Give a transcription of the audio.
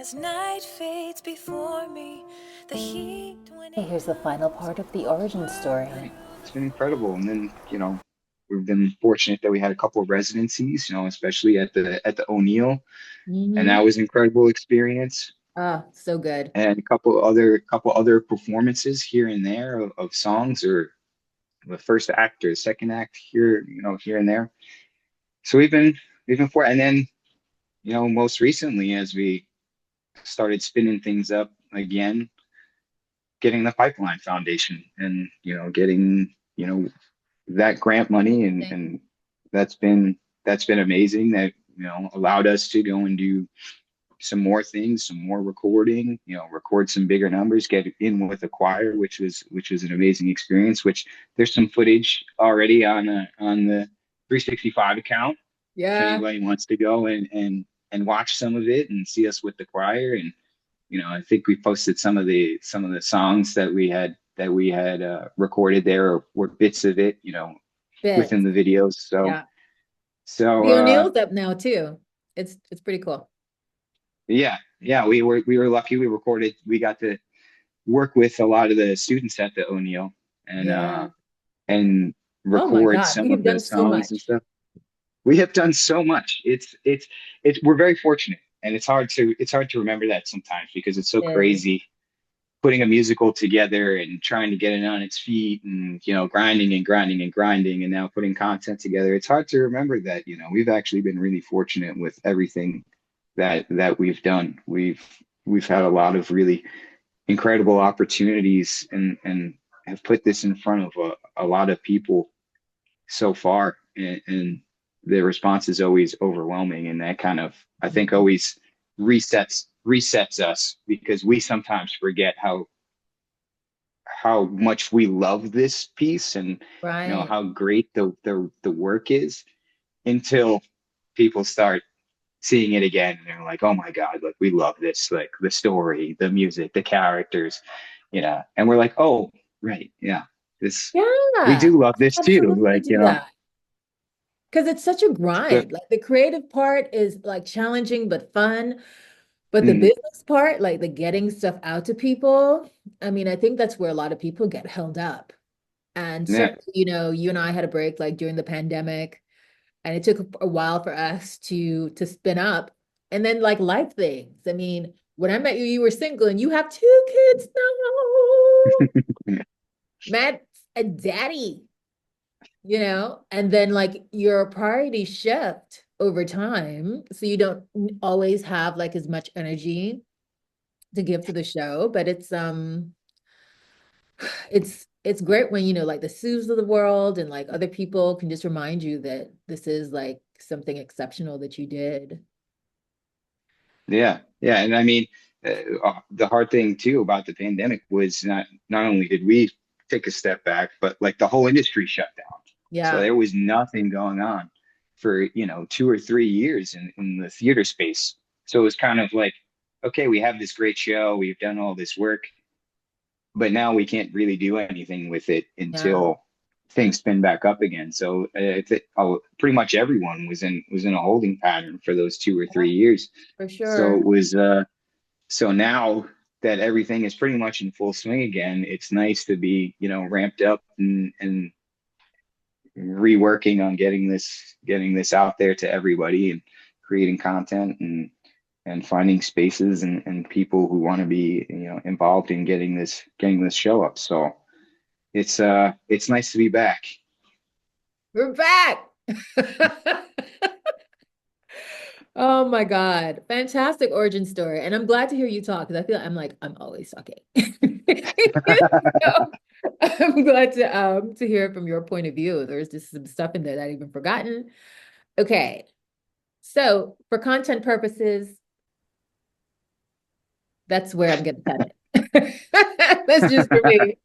as night fades before me, the heat when Hey, here's the final part of the origin story. Right. It's been incredible. And then, we've been fortunate that we had a couple of residencies, especially at the O'Neill, and that Mm-hmm. was an incredible experience. Ah, so good. And a couple other performances here and there of songs or the first act or the second act here, here and there. So we've been for and then, most recently as we started spinning things up again, getting the Pipeline Foundation and, getting, that grant money Thank- and that's been amazing that allowed us to go and do some more things, some more recording, record some bigger numbers, get in with a choir, which was an amazing experience. Which there's some footage already on the 365 account if Yeah. anybody wants to go and watch some of it and see us with the choir. And I think we posted some of the songs that we had recorded there, or bits of it, Bit. within the videos. So Yeah. so The O'Neill's up now too. It's pretty cool. yeah, we were lucky. We got to work with a lot of the students at the O'Neill Yeah. and Oh my record God. some We have of the done so songs and much. stuff. We have done so much. It's we're very fortunate, and it's hard to remember that sometimes because it's so Yeah. crazy putting a musical together and trying to get it on its feet and grinding and grinding and grinding and now putting content together. It's hard to remember that we've actually been really fortunate with everything that we've done. We've had a lot of really incredible opportunities and have put this in front of a lot of people so far, and the response is always overwhelming, and that kind of, I think, always resets us because we sometimes forget how much we love this piece and Right. how great the work is until people start seeing it again and they're like, oh my God, like we love this, like the story, the music, the characters, and we're like, oh right, yeah, this, we Yeah. do love this too, Absolutely like, do that. Because it's such a so, grind. Like the creative part is like challenging but fun. But the mm, business part, like the getting stuff out to people, I mean, I think that's where a lot of people get held up. And yeah, certainly, you and I had a break like during the pandemic, and it took a while for us to spin up. And then like life things. I mean, when I met you, you were single and you have two kids now. Matt's a daddy, and then like your priority shift over time. So you don't always have like as much energy to give to the show, but it's great when like the Sues of the world and like other people can just remind you that this is like something exceptional that you did. yeah, and I mean, the hard thing too about the pandemic was not only did we take a step back, but like the whole industry shut down. So Yeah. there was nothing going on for 2 or 3 years in the theater space. So it was kind of like, okay, we have this great show, we've done all this work, but now we can't really do anything with it Yeah, until things spin back up again. So pretty much everyone was in a holding pattern for those 2 or 3 years. for So sure. it was so now that everything is pretty much in full swing again, it's nice to be ramped up and reworking on getting this out there to everybody and creating content and finding spaces and people who want to be involved in getting this show up. So it's nice to be back. We're back. Oh my God. Fantastic origin story. And I'm glad to hear you talk because I feel I'm always talking. So, I'm glad to hear it from your point of view. There's just some stuff in there that I've even forgotten. Okay. So for content purposes, that's where I'm gonna cut it. That's just for me.